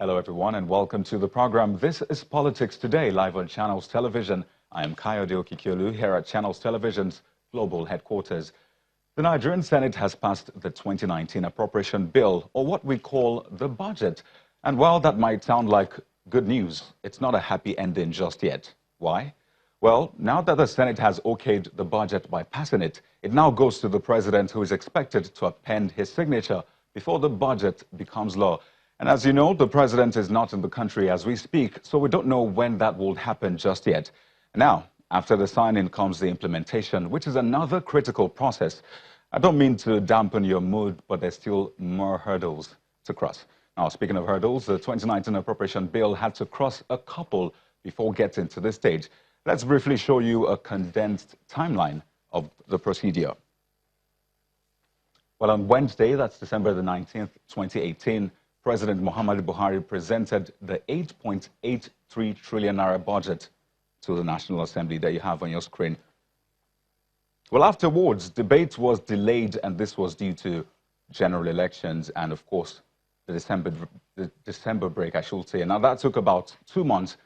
Hello, everyone, and welcome to the program. This is Politics Today, live on Channels Television. I am Kayode Okikiolu here at Channels Television's global headquarters. The Nigerian Senate has passed the 2019 appropriation bill, or what we call the budget. And while that might sound like good news, it's not a happy ending just yet. Why? Well, now that the Senate has okayed the budget by passing it, it now goes to the president, who is expected to append his signature before the budget becomes law. And as you know, the president is not in the country as we speak, so we don't know when that will happen just yet. Now, after the signing comes the implementation, which is another critical process. I don't mean to dampen your mood, but there's still more hurdles to cross. Now, speaking of hurdles, the 2019 appropriation bill had to cross a couple before getting to this stage. Let's briefly show you a condensed timeline of the procedure. Well, on Wednesday, that's December the 19th, 2018, President Muhammadu Buhari presented the 8.83 trillion naira budget to the National Assembly that you have on your screen. Well, afterwards, debate was delayed, and this was due to general elections and, of course, the December break, I should say. Now, that took about 2 months.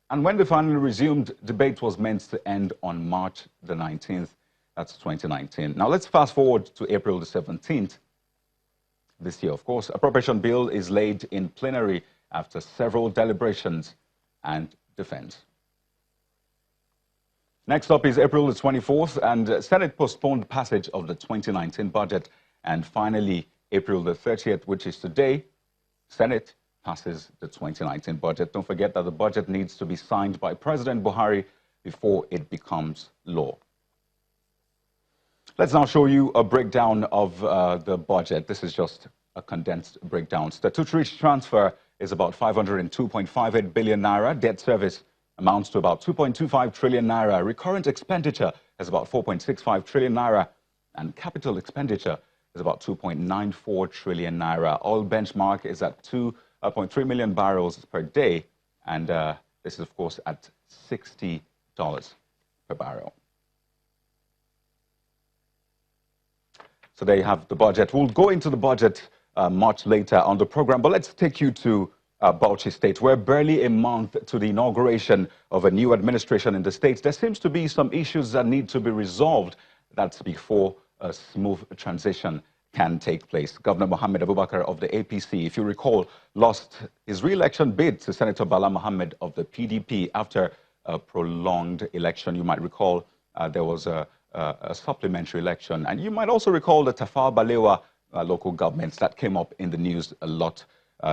And when they finally resumed, debate was meant to end on March the 19th. That's 2019. Now, let's fast forward to April the 17th. This year, of course. Appropriation bill is laid in plenary after several deliberations and defense. Next up is April the 24th, and Senate postponed passage of the 2019 budget. And finally, April the 30th, which is today, Senate passes the 2019 budget. Don't forget that the budget needs to be signed by President Buhari before it becomes law. Let's now show you a breakdown of the budget. This is just a condensed breakdown. Statutory transfer is about 502.58 billion naira. Debt service amounts to about 2.25 trillion naira. Recurrent expenditure is about 4.65 trillion naira. And capital expenditure is about 2.94 trillion naira. Oil benchmark is at 2.3 million barrels per day. And this is, of course, at $60 per barrel. So there you have the budget. We'll go into the budget much later on the program, but let's take you to Bauchi State, where barely a month to the inauguration of a new administration in the state, there seems to be some issues that need to be resolved. That's before a smooth transition can take place. Governor Mohammed Abubakar of the APC, if you recall, lost his re-election bid to Senator Bala Mohammed of the PDP after a prolonged election. You might recall there was a supplementary election. And you might also recall the Tafawa Balewa local governments that came up in the news a lot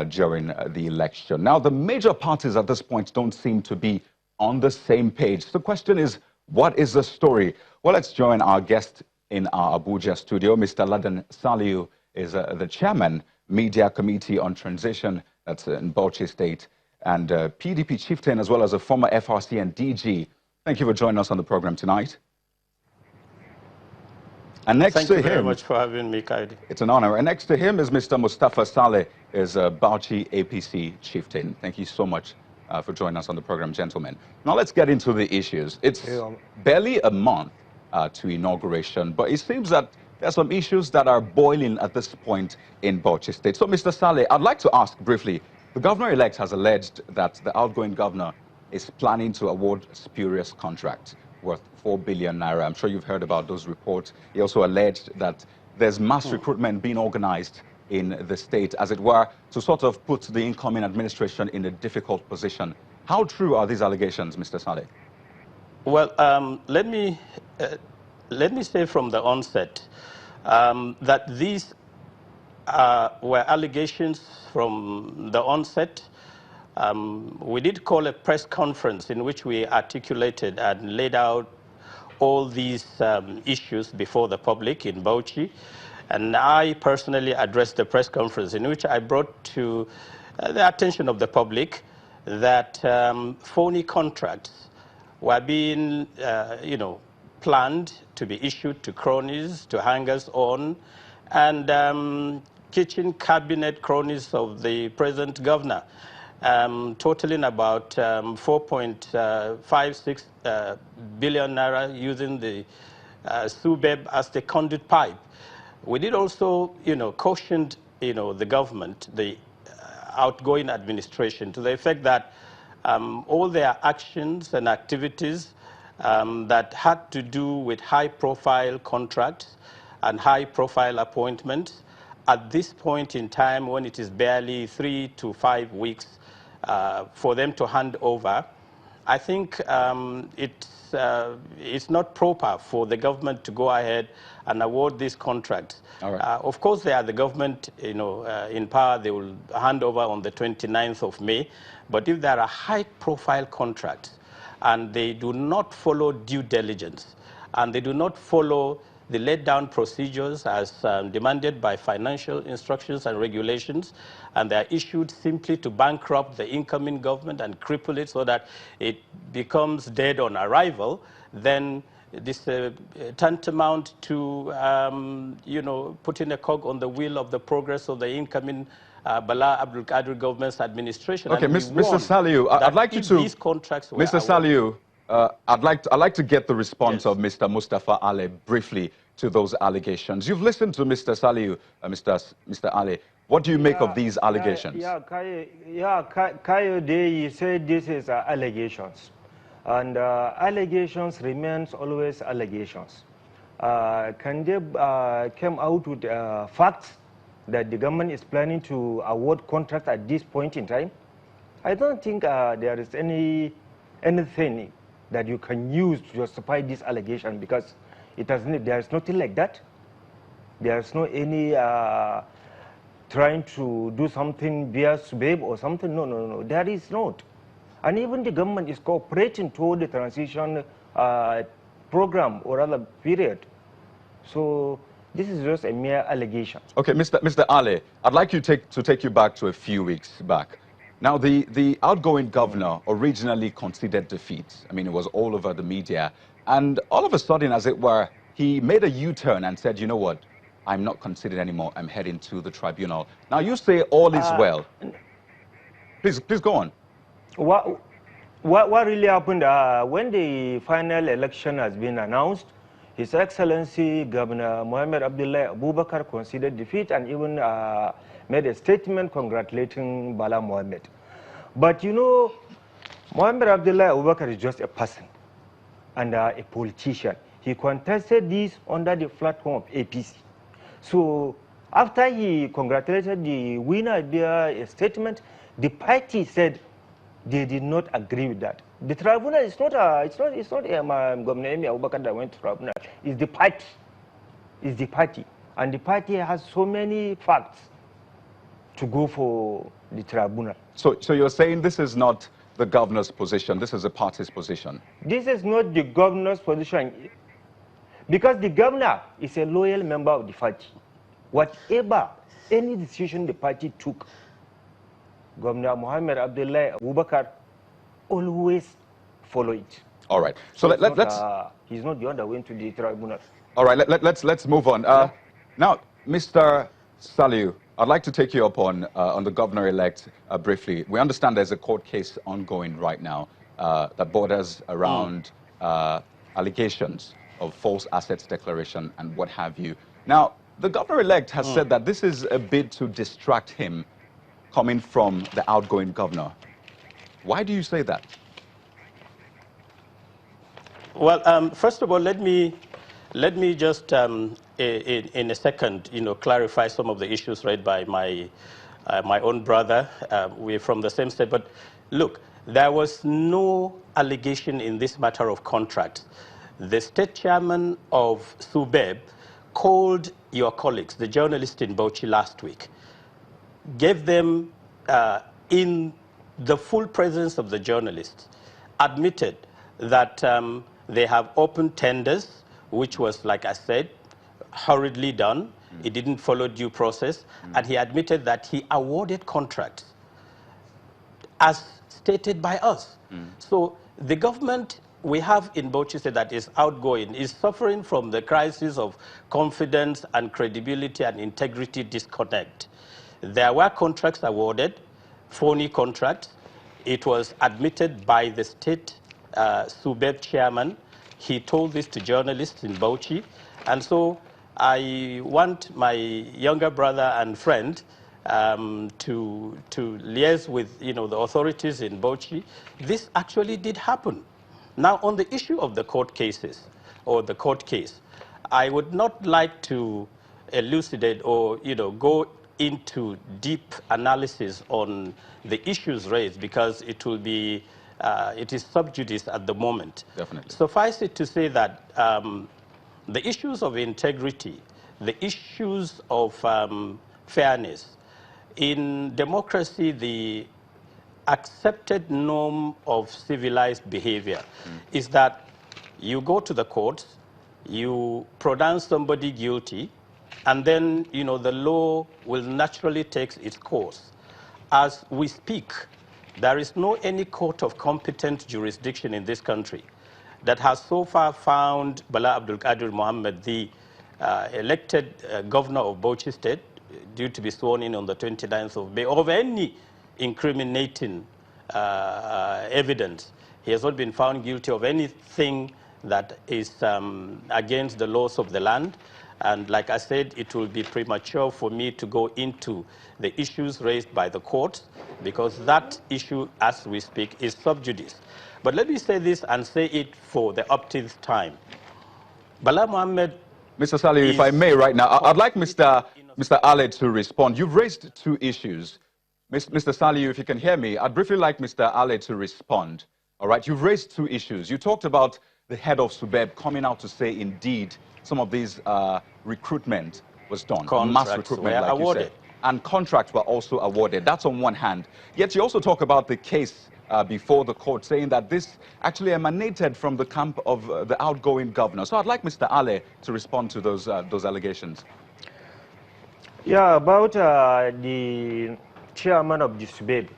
during the election. Now, the major parties at this point don't seem to be on the same page. The question is, what is the story? Well, let's join our guest in our Abuja studio. Mr. Ladan Saliu is the chairman, Media Committee on Transition, that's in Bauchi State, and PDP chieftain, as well as a former FRC and DG. Thank you for joining us on the program tonight. And next Thank to you very him, much for having me, Kaidi. It's an honor. And next to him is Mr. Mustafa Saleh, is a Bauchi APC chieftain. Thank you so much for joining us on the program, gentlemen. Now let's get into the issues. It's barely a month to inauguration, but it seems that there are some issues that are boiling at this point in Bauchi State. So, Mr. Saleh, I'd like to ask briefly, the governor-elect has alleged that the outgoing governor is planning to award spurious contracts worth 4 billion naira. I'm sure you've heard about those reports. He also alleged that there's mass recruitment being organized in the state, as it were, to sort of put the incoming administration in a difficult position. How true are these allegations, Mr. Saleh? Well, let me say from the onset that these were allegations from the onset. We did call a press conference in which we articulated and laid out all these issues before the public in Bauchi. And I personally addressed the press conference in which I brought to the attention of the public that phony contracts were being, planned to be issued to cronies, to hangers-on, and kitchen cabinet cronies of the present governor. Totaling about 4.56 billion naira using the SUBEB as the conduit pipe. We did also, cautioned, the government, the outgoing administration, to the effect that all their actions and activities that had to do with high-profile contracts and high-profile appointments at this point in time, when it is barely 3 to 5 weeks for them to hand over, I think it's not proper for the government to go ahead and award these contracts. All right. Of course, they are the government, in power. They will hand over on the 29th of May. But if there are high-profile contracts and they do not follow due diligence and they do not follow the laid-down procedures as demanded by financial instructions and regulations, and they are issued simply to bankrupt the incoming government and cripple it so that it becomes dead on arrival, then this tantamount to, putting a cog on the wheel of the progress of the incoming Bala Abdul Qadir government's administration. Okay, Mr. Saliu, I'd like you to... These contracts were Mr. Saliu, I'd like to get the response of Mr. Mustafa Ali briefly to those allegations. You've listened to Mr. Saliu, Mr. Ali. What do you make of these allegations? Kayode said this is allegations. And allegations remains always allegations. Can they come out with facts that the government is planning to award contracts at this point in time? I don't think there is anything that you can use to justify this allegation, because there is nothing like that. There is no any trying to do something via SUBEB or something. No, there is not. And even the government is cooperating toward the transition program or other period. So this is just a mere allegation. Okay, Mr. Ali, I'd like you to take you back to a few weeks back. Now, the outgoing governor originally conceded defeat. I mean, it was all over the media. And all of a sudden, as it were, he made a U-turn and said, you know what, I'm not conceded anymore. I'm heading to the tribunal. Now, you say all is well. Please go on. What really happened when the final election has been announced, His Excellency Governor Mohammed Abdullahi Abubakar conceded defeat and even made a statement congratulating Bala Mohammed. But you know, Mohammed Abdullahi Abubakar is just a person and a politician. He contested this under the platform of APC. So after he congratulated the winner via a statement, the party said they did not agree with that. The tribunal is not Governor Abubakar that went to tribunal. It's the party. It's the party. And the party has so many facts to go for the tribunal. So you're saying this is not the governor's position, this is the party's position? This is not the governor's position, because the governor is a loyal member of the party. Whatever, any decision the party took, Governor Mohammed Abdullahi Abubakar always follow it. All right. So let's... he's not the one that went to the tribunal. All right, let's move on. Now, Mr. Saliu, I'd like to take you up on the governor-elect briefly. We understand there's a court case ongoing right now that borders around allegations of false assets declaration and what have you. Now, the governor-elect has said that this is a bid to distract him coming from the outgoing governor. Why do you say that? Well, first of all, let me just in a second, clarify some of the issues raised by my own brother. We're from the same state, but look, there was no allegation in this matter of contract. The state chairman of SUBEB called your colleagues, the journalists in Bauchi last week, gave them in the full presence of the journalists, admitted that they have opened tenders, which was, like I said, hurriedly done. It didn't follow due process. And he admitted that he awarded contracts as stated by us. So the government we have in Bauchi State that is outgoing is suffering from the crisis of confidence and credibility and integrity disconnect. There were contracts awarded, phony contracts. It was admitted by the state SUBEB chairman. He told this to journalists in Bauchi. And so I want my younger brother and friend to liaise with the authorities in Bauchi, this actually did happen. Now, on the issue of the court cases or the court case, I would not like to elucidate or go into deep analysis on the issues raised because it will be it is sub judice at the moment. Definitely. Suffice it to say that the issues of integrity, the issues of fairness, in democracy, the accepted norm of civilized behavior is that you go to the courts, you pronounce somebody guilty, and then the law will naturally take its course. As we speak, there is no any court of competent jurisdiction in this country that has so far found Bala Abdul Qadir Mohammed, the elected governor of Bauchi State, due to be sworn in on the 29th of May, of any incriminating evidence. He has not been found guilty of anything that is against the laws of the land. And like I said, it will be premature for me to go into the issues raised by the court because that issue, as we speak, is sub judice. But let me say this and say it for the upteenth time. Bala Mohammed. Mr. Saliu, if I may right now, I'd like Mr. Ale to respond. You've raised two issues. Mr. Saliu, if you can hear me, I'd briefly like Mr. Ale to respond. All right, you've raised two issues. You talked about the head of Subeb coming out to say, indeed, some of these recruitment was done. Contracts mass recruitment, like awarded. you said. And contracts were also awarded. That's on one hand. Yet you also talk about the case before the court, saying that this actually emanated from the camp of the outgoing governor. So I'd like Mr. Ale to respond to those allegations. Yeah, about the chairman of the Subeb.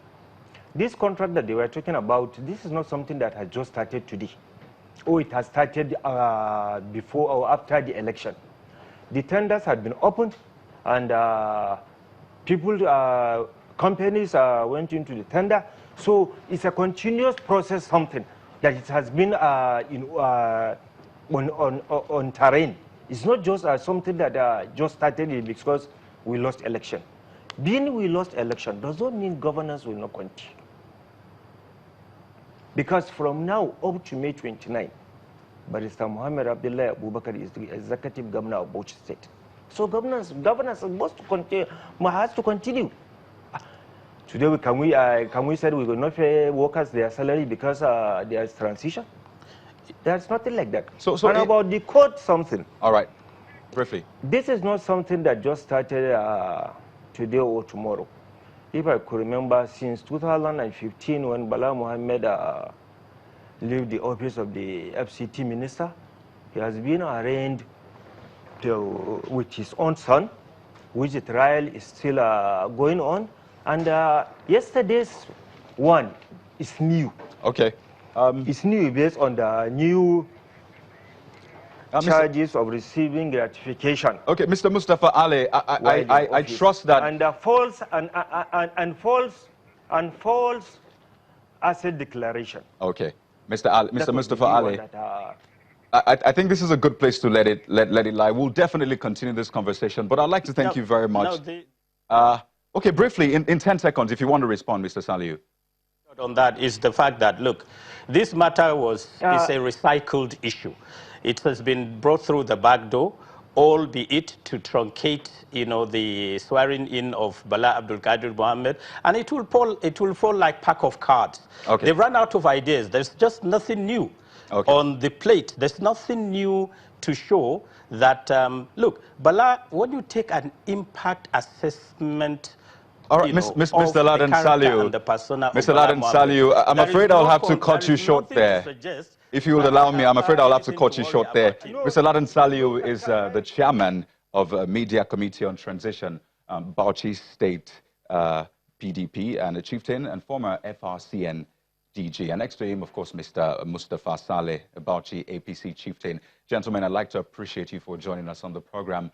This contract that they were talking about, this is not something that has just started today. Or it has started before or after the election. The tenders had been opened and companies went into the tender. So it's a continuous process, something that it has been on terrain. It's not just something that just started because we lost election. Being we lost election does not mean governance will not continue. Because from now up to May 29, Barrister Mohammed Abdullahi Abubakar is the executive governor of Bauchi State. So governance has to continue. Today, can we say we will not pay workers their salary because there is transition? There's nothing like that. So about the court, something. All right, briefly. This is not something that just started today or tomorrow. If I could remember, since 2015, when Bala Mohammed left the office of the FCT minister, he has been arraigned with his own son, which the trial is still going on. And yesterday's one is new. Okay. It's new based on the new charges of receiving gratification. Okay, Mr. Mustafa Ali, I trust that. And false asset declaration. Okay, Mr. Mustafa Ali. I think this is a good place to let it lie. We'll definitely continue this conversation, but I'd like to thank you very much. Okay, briefly, in 10 seconds, if you want to respond, Mr. Saliu. On that is the fact that, look, this matter is a recycled issue. It has been brought through the back door, albeit to truncate, the swearing in of Bala Abdul Qadir Mohammed, and it will fall like pack of cards. Okay. They've run out of ideas. There's just nothing new on the plate. There's nothing new to show that, look, Bala, when you take an impact assessment. All right, Mr. Laden Saliu, Mr. Laden Saliu, I'm afraid I'll have to cut you short there. If you will allow me, I'm afraid I'll have to cut you short there. Mr. Laden Saliu is the chairman of Media Committee on Transition, Bauchi State PDP, and a chieftain and former FRCN DG. And next to him, of course, Mr. Mustafa Saleh, Bauchi APC chieftain. Gentlemen, I'd like to appreciate you for joining us on the program.